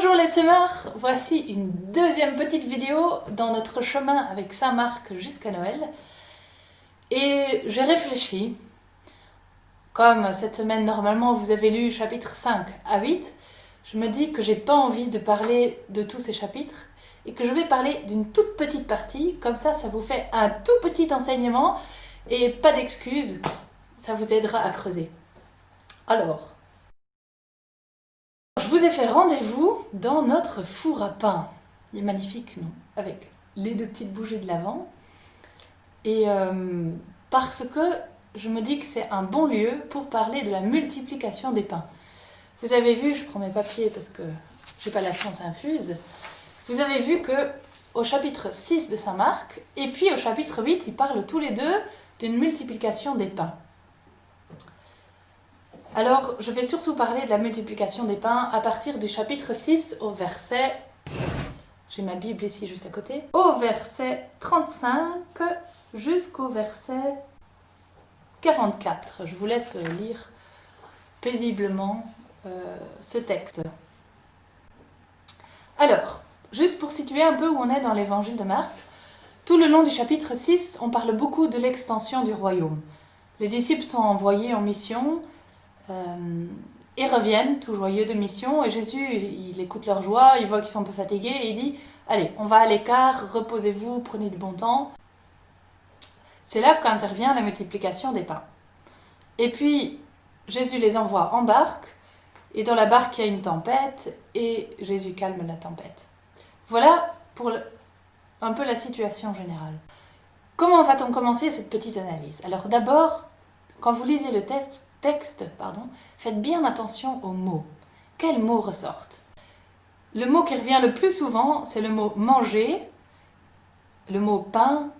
Bonjour les semeurs, voici une deuxième petite vidéo dans notre chemin avec Saint Marc jusqu'à Noël. Et j'ai réfléchi, comme cette semaine normalement vous avez lu chapitres 5 à 8, je me dis que j'ai pas envie de parler de tous ces chapitres et que je vais parler d'une toute petite partie, comme ça vous fait un tout petit enseignement et pas d'excuses, ça vous aidera à creuser. Alors, je vous ai fait rendez-vous dans notre four à pain. Il est magnifique, non? Avec les deux petites bougies de l'avant. Et parce que je me dis que c'est un bon lieu pour parler de la multiplication des pains. Vous avez vu, je prends mes papiers parce que j'ai pas la science infuse. Vous avez vu que au chapitre 6 de Saint Marc et puis au chapitre 8, ils parlent tous les deux d'une multiplication des pains. Alors, je vais surtout parler de la multiplication des pains à partir du chapitre 6 au verset... J'ai ma Bible ici juste à côté. Au verset 35 jusqu'au verset 44. Je vous laisse lire paisiblement ce texte. Alors, juste pour situer un peu où on est dans l'évangile de Marc, tout le long du chapitre 6, on parle beaucoup de l'extension du royaume. Les disciples sont envoyés en mission... et reviennent tout joyeux de mission, et Jésus, il écoute leur joie, il voit qu'ils sont un peu fatigués, et il dit « Allez, on va à l'écart, reposez-vous, prenez du bon temps ». C'est là qu'intervient la multiplication des pains. Et puis, Jésus les envoie en barque, et dans la barque, il y a une tempête, et Jésus calme la tempête. Voilà pour un peu la situation générale. Comment va-t-on commencer cette petite analyse? Alors d'abord, quand vous lisez le texte, faites bien attention aux mots. Quels mots ressortent? Le mot qui revient le plus souvent, c'est le mot manger, le mot pain,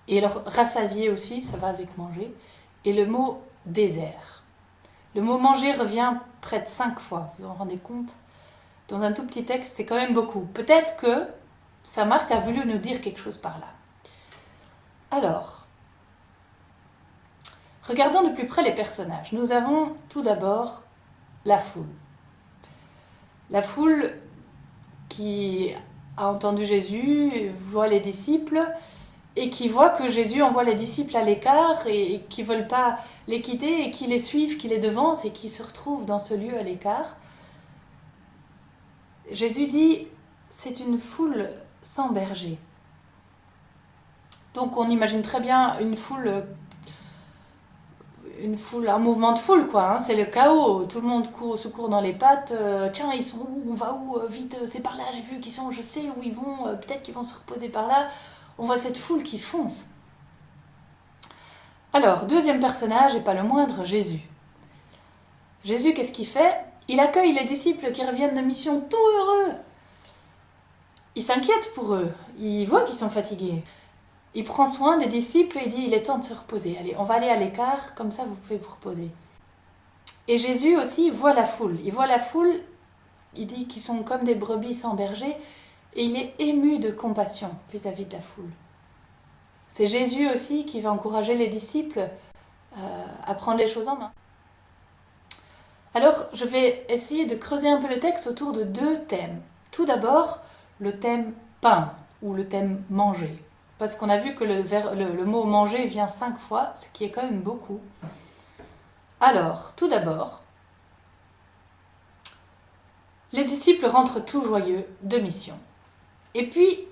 et alors rassasier aussi, ça va avec manger, et le mot désert. Le mot manger revient près de 5 fois, vous vous en rendez compte? Dans un tout petit texte, c'est quand même beaucoup. Peut-être que Saint Marc a voulu nous dire quelque chose par là. Alors, regardons de plus près les personnages. Nous avons tout d'abord la foule. La foule qui a entendu Jésus, voit les disciples et qui voit que Jésus envoie les disciples à l'écart et qui ne veulent pas les quitter et qui les suivent, qui les devancent et qui se retrouvent dans ce lieu à l'écart. Jésus dit, c'est une foule sans berger. Donc on imagine très bien une foule, un mouvement de foule, quoi. Hein. C'est le chaos. Tout le monde se court dans les pattes. Tiens, ils sont où? On va où? Vite, c'est par là. J'ai vu qu'ils sont. Je sais où ils vont. Peut-être qu'ils vont se reposer par là. On voit cette foule qui fonce. Alors, deuxième personnage, et pas le moindre, Jésus. Jésus, qu'est-ce qu'il fait? Il accueille les disciples qui reviennent de mission tout heureux. Il s'inquiète pour eux. Il voit qu'ils sont fatigués. Il prend soin des disciples et il dit, il est temps de se reposer. Allez, on va aller à l'écart, comme ça vous pouvez vous reposer. Et Jésus aussi voit la foule. Il voit la foule, il dit qu'ils sont comme des brebis sans berger, et il est ému de compassion vis-à-vis de la foule. C'est Jésus aussi qui va encourager les disciples à prendre les choses en main. Alors, je vais essayer de creuser un peu le texte autour de deux thèmes. Tout d'abord, le thème pain, ou le thème manger. Parce qu'on a vu que le mot manger vient 5 fois, ce qui est quand même beaucoup. Alors, tout d'abord, les disciples rentrent tout joyeux de mission. Et puis,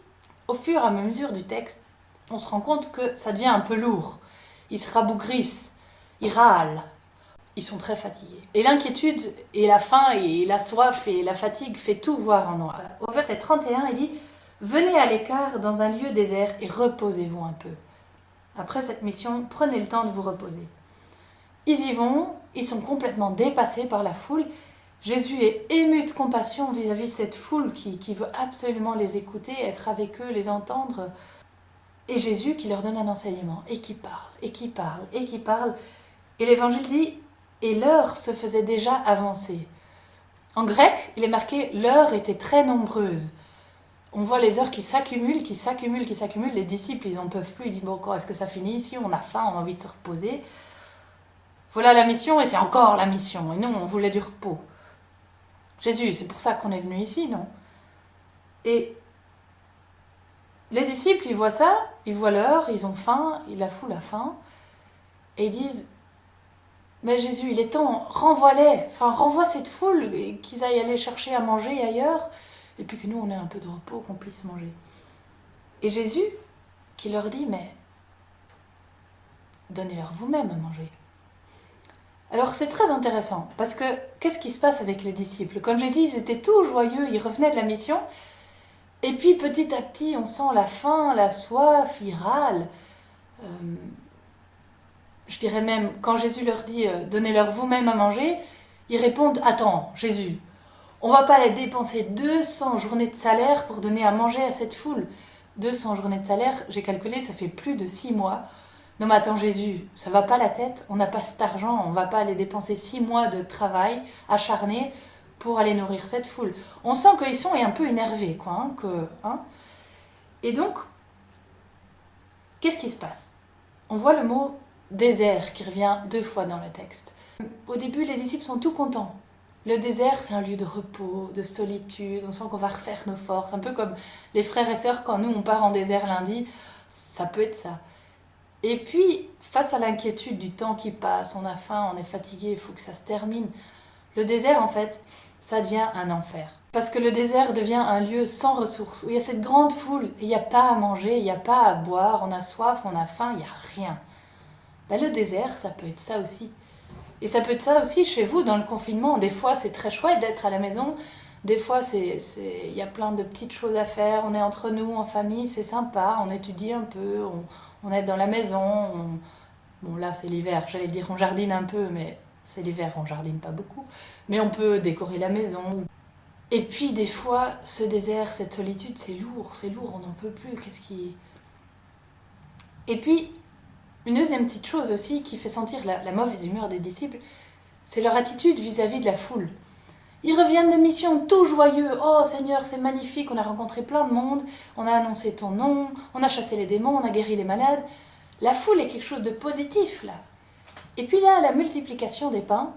au fur et à mesure du texte, on se rend compte que ça devient un peu lourd. Ils se rabougrissent, ils râlent, ils sont très fatigués. Et l'inquiétude, et la faim, et la soif, et la fatigue fait tout voir en noir. Au verset 31, il dit « Venez à l'écart dans un lieu désert et reposez-vous un peu. Après cette mission, prenez le temps de vous reposer. » Ils y vont, ils sont complètement dépassés par la foule. Jésus est ému de compassion vis-à-vis de cette foule qui veut absolument les écouter, être avec eux, les entendre. Et Jésus qui leur donne un enseignement, et qui parle, et qui parle, et qui parle. Et l'évangile dit « Et l'heure se faisait déjà avancer ». En grec, il est marqué « l'heure était très nombreuse ». On voit les heures qui s'accumulent, qui s'accumulent, qui s'accumulent. Les disciples, ils n'en peuvent plus. Ils disent, bon, quand est-ce que ça finit ici? On a faim, on a envie de se reposer. Voilà la mission, et c'est encore la mission. Et nous, on voulait du repos. Jésus, c'est pour ça qu'on est venu ici, non? Et les disciples, ils voient ça, ils voient l'heure, ils ont faim, la foule a faim, et ils disent, mais Jésus, il est temps, renvoie-les, enfin renvoie cette foule, et qu'ils aillent aller chercher à manger ailleurs, et puis que nous, on ait un peu de repos, qu'on puisse manger. Et Jésus, qui leur dit, mais donnez-leur vous-même à manger. Alors c'est très intéressant, parce que qu'est-ce qui se passe avec les disciples? Comme j'ai dit, ils étaient tout joyeux, ils revenaient de la mission, et puis petit à petit, on sent la faim, la soif, ils râlent. Je dirais même, quand Jésus leur dit « donnez-leur vous-même à manger », ils répondent « attends, Jésus, on va pas aller dépenser 200 journées de salaire pour donner à manger à cette foule. 200 journées de salaire, j'ai calculé, ça fait plus de 6 mois. Non mais attends Jésus, ça va pas la tête, on n'a pas cet argent, on va pas aller dépenser 6 mois de travail acharné pour aller nourrir cette foule. » On sent qu'ils sont un peu énervés, quoi. Et donc, qu'est-ce qui se passe? On voit le mot désert qui revient 2 fois dans le texte. Au début, les disciples sont tout contents. Le désert, c'est un lieu de repos, de solitude, on sent qu'on va refaire nos forces, un peu comme les frères et sœurs quand nous on part en désert lundi, ça peut être ça. Et puis, face à l'inquiétude du temps qui passe, on a faim, on est fatigué, il faut que ça se termine, le désert en fait, ça devient un enfer. Parce que le désert devient un lieu sans ressources, où il y a cette grande foule, et il n'y a pas à manger, il n'y a pas à boire, on a soif, on a faim, il n'y a rien. Ben, le désert, ça peut être ça aussi. Et ça peut être ça aussi chez vous, dans le confinement. Des fois, c'est très chouette d'être à la maison. Des fois, il y a plein de petites choses à faire. On est entre nous, en famille, c'est sympa. On étudie un peu, on est dans la maison. Bon, là, c'est l'hiver. J'allais dire on jardine un peu, mais c'est l'hiver, on jardine pas beaucoup. Mais on peut décorer la maison. Et puis, des fois, ce désert, cette solitude, c'est lourd, on n'en peut plus. Et puis, une deuxième petite chose aussi qui fait sentir la mauvaise humeur des disciples, c'est leur attitude vis-à-vis de la foule. Ils reviennent de mission tout joyeux. « Oh Seigneur, c'est magnifique, on a rencontré plein de monde, on a annoncé ton nom, on a chassé les démons, on a guéri les malades. » La foule est quelque chose de positif, là. Et puis là, la multiplication des pains,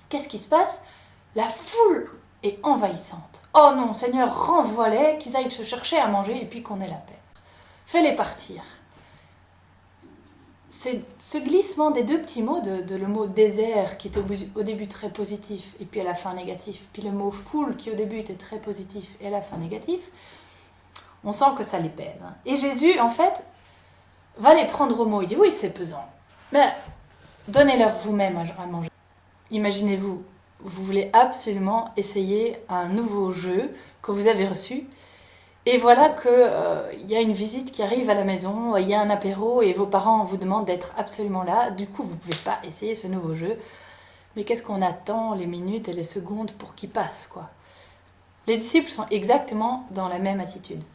qu'est-ce qui se passe? La foule est envahissante. « Oh non, Seigneur, renvoie-les, qu'ils aillent se chercher à manger et puis qu'on ait la paix. Fais-les partir. » C'est ce glissement des 2 petits mots, de le mot désert qui était au début très positif et puis à la fin négatif, puis le mot foule qui au début était très positif et à la fin négatif, on sent que ça les pèse. Et Jésus, en fait, va les prendre au mot. Il dit oui, c'est pesant, mais donnez-leur vous-même à manger. Imaginez-vous, vous voulez absolument essayer un nouveau jeu que vous avez reçu. Et voilà qu'il y a une visite qui arrive à la maison, il y a un apéro et vos parents vous demandent d'être absolument là. Du coup, vous ne pouvez pas essayer ce nouveau jeu. Mais qu'est-ce qu'on attend les minutes et les secondes pour qu'il passe, quoi? Les disciples sont exactement dans la même attitude.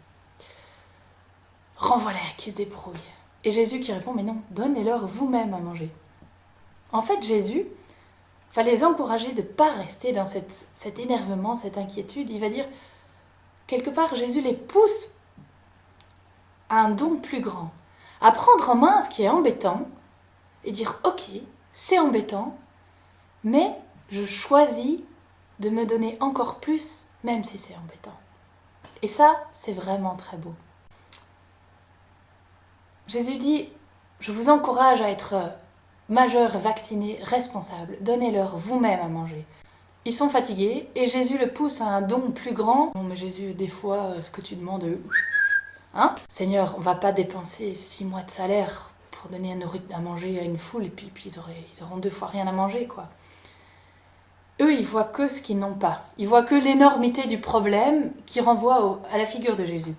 Renvoie-les, qui se débrouillent. Et Jésus qui répond, mais non, donnez-leur vous-même à manger. En fait, Jésus va les encourager de ne pas rester dans cet énervement, cette inquiétude. Il va dire... Quelque part, Jésus les pousse à un don plus grand, à prendre en main ce qui est embêtant et dire « Ok, c'est embêtant, mais je choisis de me donner encore plus, même si c'est embêtant. » Et ça, c'est vraiment très beau. Jésus dit « Je vous encourage à être majeurs, vaccinés, responsables. Donnez-leur vous-même à manger. » Ils sont fatigués et Jésus le pousse à un don plus grand. Non mais Jésus, des fois, ce que tu demandes... Hein? Seigneur, on va pas dépenser 6 mois de salaire pour donner à manger à une foule et puis ils auront 2 fois rien à manger, quoi. Eux, ils voient que ce qu'ils n'ont pas. Ils voient que l'énormité du problème qui renvoie à la figure de Jésus.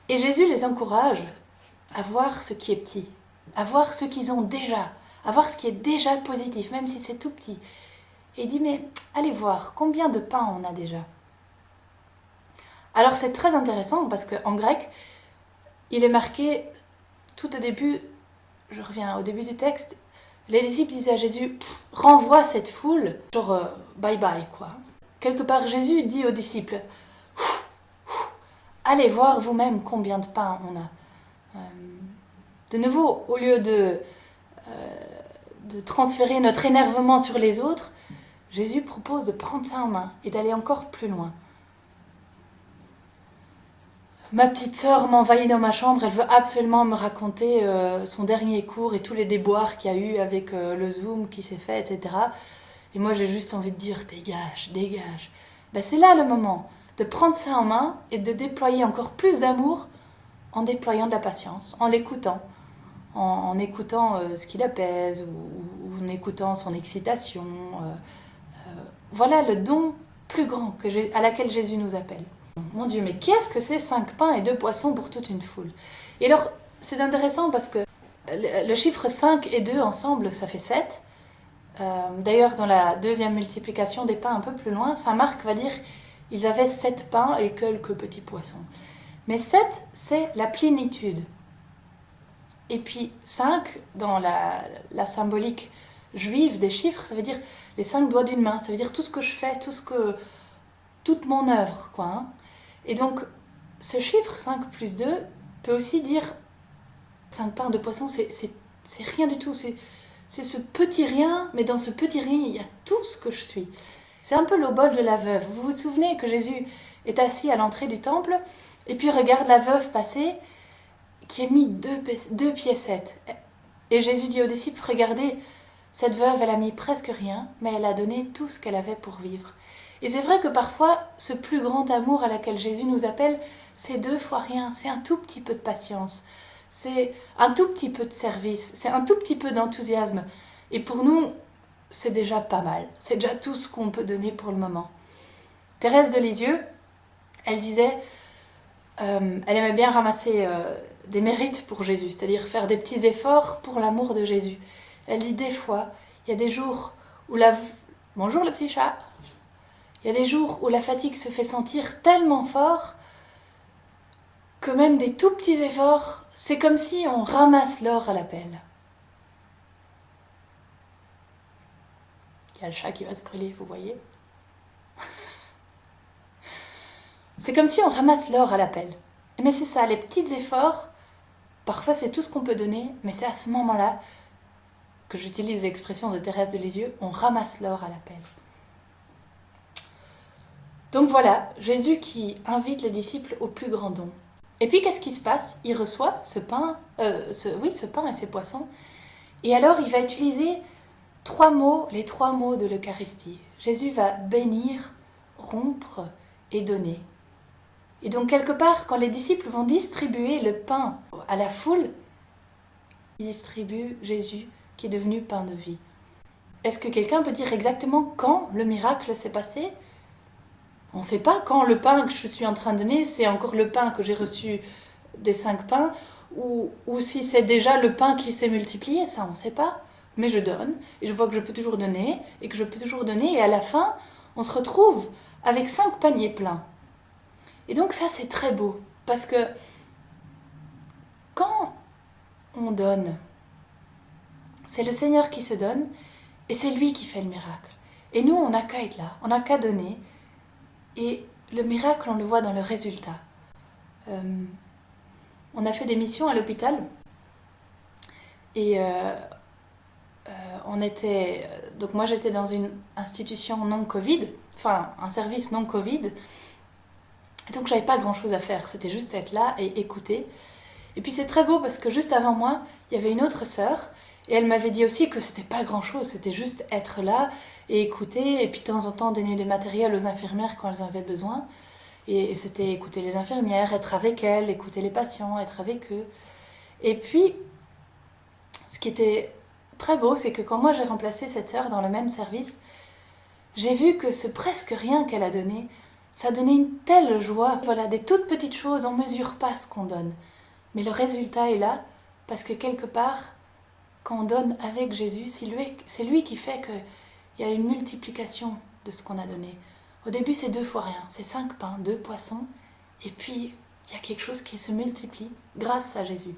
Et Jésus les encourage à voir ce qui est petit, à voir ce qu'ils ont déjà, à voir ce qui est déjà positif, même si c'est tout petit. Et il dit, mais allez voir, combien de pains on a déjà? Alors c'est très intéressant parce qu'en grec, il est marqué tout au début, je reviens au début du texte, les disciples disaient à Jésus, renvoie cette foule, genre bye bye quoi. Quelque part Jésus dit aux disciples, allez voir vous-même combien de pains on a. De nouveau, au lieu de transférer notre énervement sur les autres, Jésus propose de prendre ça en main et d'aller encore plus loin. Ma petite sœur m'envahit dans ma chambre, elle veut absolument me raconter son dernier cours et tous les déboires qu'il y a eu avec le Zoom qui s'est fait, etc. Et moi j'ai juste envie de dire dégage, dégage. Ben, c'est là le moment de prendre ça en main et de déployer encore plus d'amour en déployant de la patience, en l'écoutant, en écoutant ce qui l'apaise ou en écoutant son excitation. Voilà le don plus grand à laquelle Jésus nous appelle. Mon Dieu, mais qu'est-ce que c'est 5 pains et 2 poissons pour toute une foule? Et alors, c'est intéressant parce que le chiffre 5 et 2 ensemble, ça fait 7. D'ailleurs, dans la deuxième multiplication des pains un peu plus loin, saint Marc va dire ils avaient 7 pains et quelques petits poissons. Mais 7, c'est la plénitude. Et puis 5, dans la symbolique juive des chiffres, ça veut dire les 5 doigts d'une main. Ça veut dire tout ce que je fais, toute mon œuvre, quoi. Hein. Et donc, ce chiffre 5 plus 2 peut aussi dire 5 pains, 2 poissons, c'est rien du tout. C'est ce petit rien, mais dans ce petit rien, il y a tout ce que je suis. C'est un peu l'obole de la veuve. Vous vous souvenez que Jésus est assis à l'entrée du temple, et puis regarde la veuve passer, qui a mis deux piécettes. Et Jésus dit aux disciples, regardez, cette veuve, elle a mis presque rien, mais elle a donné tout ce qu'elle avait pour vivre. Et c'est vrai que parfois, ce plus grand amour à laquelle Jésus nous appelle, c'est 2 fois rien, c'est un tout petit peu de patience, c'est un tout petit peu de service, c'est un tout petit peu d'enthousiasme. Et pour nous, c'est déjà pas mal, c'est déjà tout ce qu'on peut donner pour le moment. Thérèse de Lisieux, elle disait, elle aimait bien ramasser des mérites pour Jésus, c'est-à-dire faire des petits efforts pour l'amour de Jésus. Elle dit des fois, il y a des jours où Bonjour le petit chat. Il y a des jours où la fatigue se fait sentir tellement fort que même des tout petits efforts, c'est comme si on ramasse l'or à la pelle. Il y a le chat qui va se brûler, vous voyez. C'est comme si on ramasse l'or à la pelle. Mais c'est ça, les petits efforts, parfois c'est tout ce qu'on peut donner, mais c'est à ce moment-là que j'utilise l'expression de Thérèse de Lisieux, on ramasse l'or à la pelle. Donc voilà, Jésus qui invite les disciples au plus grand don. Et puis qu'est-ce qui se passe? Il reçoit ce pain et ces poissons. Et alors il va utiliser les 3 mots de l'Eucharistie. Jésus va bénir, rompre et donner. Et donc quelque part, quand les disciples vont distribuer le pain à la foule, ils distribuent Jésus qui est devenu pain de vie. Est-ce que quelqu'un peut dire exactement quand le miracle s'est passé? On ne sait pas quand le pain que je suis en train de donner, c'est encore le pain que j'ai reçu des 5 pains, ou si c'est déjà le pain qui s'est multiplié, ça on ne sait pas. Mais je donne, et je vois que je peux toujours donner, et à la fin, on se retrouve avec 5 paniers pleins. Et donc ça c'est très beau, parce que quand on donne, c'est le Seigneur qui se donne, et c'est lui qui fait le miracle. Et nous, on n'a qu'à être là, on n'a qu'à donner, et le miracle, on le voit dans le résultat. On a fait des missions à l'hôpital et donc moi j'étais dans une institution non Covid, enfin un service non Covid, et donc j'avais pas grand chose à faire, c'était juste être là et écouter. Et puis c'est très beau parce que juste avant moi, il y avait une autre sœur et elle m'avait dit aussi que c'était pas grand chose, c'était juste être là et écouter, et puis de temps en temps donner des matériels aux infirmières quand elles en avaient besoin. Et c'était écouter les infirmières, être avec elles, écouter les patients, être avec eux. Et puis, ce qui était très beau, c'est que quand moi j'ai remplacé cette sœur dans le même service, j'ai vu que ce presque rien qu'elle a donné, ça donnait une telle joie. Voilà, des toutes petites choses, on ne mesure pas ce qu'on donne. Mais le résultat est là, parce que quelque part, quand on donne avec Jésus, c'est lui qui fait qu'il y a une multiplication de ce qu'on a donné. Au début, c'est 2 fois rien, c'est 5 pains, 2 poissons, et puis il y a quelque chose qui se multiplie grâce à Jésus.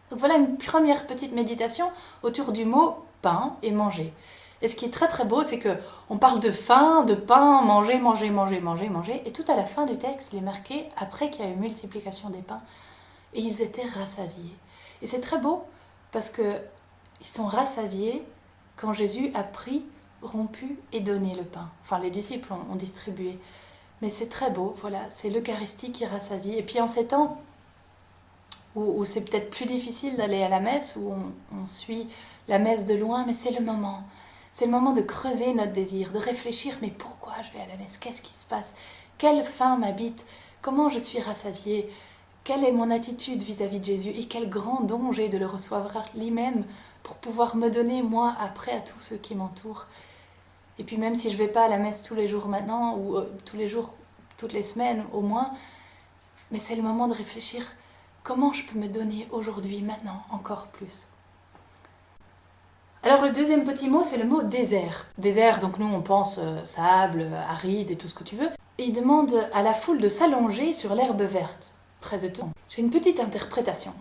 Donc voilà une première petite méditation autour du mot pain et manger. Et ce qui est très très beau, c'est qu'on parle de faim, de pain, manger, manger, manger, manger, manger, et tout à la fin du texte, il est marqué après qu'il y a eu multiplication des pains, et ils étaient rassasiés. Et c'est très beau parce qu'ils sont rassasiés quand Jésus a pris, rompu et donné le pain. Enfin, les disciples ont distribué. Mais c'est très beau, voilà, c'est l'Eucharistie qui rassasie. Et puis en ces temps où c'est peut-être plus difficile d'aller à la messe, où on suit la messe de loin, mais c'est le moment. C'est le moment de creuser notre désir, de réfléchir, mais pourquoi je vais à la messe? Qu'est-ce qui se passe? Quelle faim m'habite? Comment je suis rassasiée? Quelle est mon attitude vis-à-vis de Jésus? Et quel grand don j'ai de le recevoir lui-même pour pouvoir me donner, moi, après, à tous ceux qui m'entourent. Et puis même si je ne vais pas à la messe tous les jours maintenant, ou tous les jours, toutes les semaines au moins, mais c'est le moment de réfléchir comment je peux me donner aujourd'hui, maintenant, encore plus. Alors le deuxième petit mot, c'est le mot désert. Désert, donc nous on pense sable, aride et tout ce que tu veux. Et il demande à la foule de s'allonger sur l'herbe verte. Très étonnant. J'ai une petite interprétation.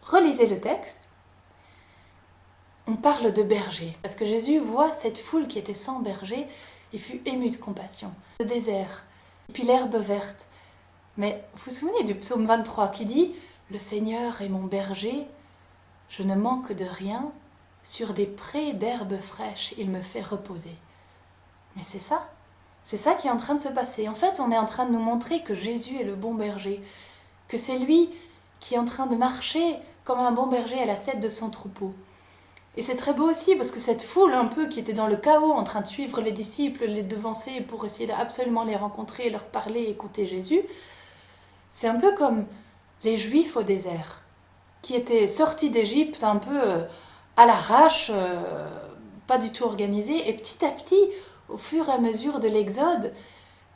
Relisez le texte. On parle de berger, parce que Jésus voit cette foule qui était sans berger et fut ému de compassion. Le désert, et puis l'herbe verte. Mais vous vous souvenez du psaume 23 qui dit « Le Seigneur est mon berger, je ne manque de rien, sur des prés d'herbes fraîches, il me fait reposer. » Mais c'est ça qui est en train de se passer. En fait, on est en train de nous montrer que Jésus est le bon berger, que c'est lui qui est en train de marcher comme un bon berger à la tête de son troupeau. Et c'est très beau aussi parce que cette foule un peu qui était dans le chaos, en train de suivre les disciples, les devancer pour essayer d'absolument les rencontrer, leur parler, écouter Jésus, c'est un peu comme les Juifs au désert, qui étaient sortis d'Égypte un peu à l'arrache, pas du tout organisés, et petit à petit, au fur et à mesure de l'Exode,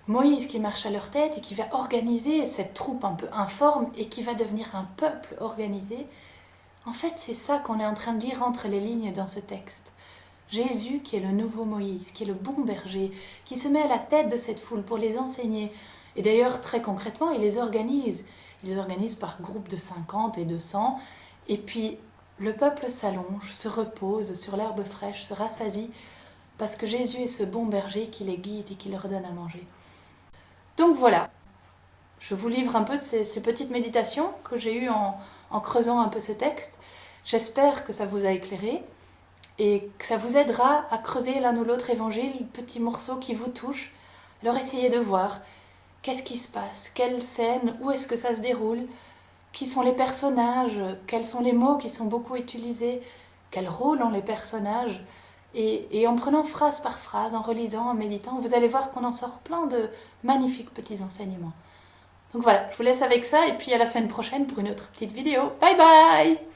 Moïse qui marche à leur tête et qui va organiser cette troupe un peu informe et qui va devenir un peuple organisé. En fait, c'est ça qu'on est en train de lire entre les lignes dans ce texte. Jésus qui est le nouveau Moïse, qui est le bon berger, qui se met à la tête de cette foule pour les enseigner. Et d'ailleurs, très concrètement, il les organise. Il les organise par groupe de 50 et de 100. Et puis, le peuple s'allonge, se repose sur l'herbe fraîche, se rassasie, parce que Jésus est ce bon berger qui les guide et qui leur donne à manger. Donc voilà, je vous livre un peu ces petites méditations que j'ai eues en creusant un peu ce texte. J'espère que ça vous a éclairé et que ça vous aidera à creuser l'un ou l'autre évangile, petits morceaux qui vous touchent. Alors essayez de voir qu'est-ce qui se passe, quelle scène, où est-ce que ça se déroule, qui sont les personnages, quels sont les mots qui sont beaucoup utilisés, quel rôle ont les personnages. Et en prenant phrase par phrase, en relisant, en méditant, vous allez voir qu'on en sort plein de magnifiques petits enseignements. Donc voilà, je vous laisse avec ça et puis à la semaine prochaine pour une autre petite vidéo. Bye bye!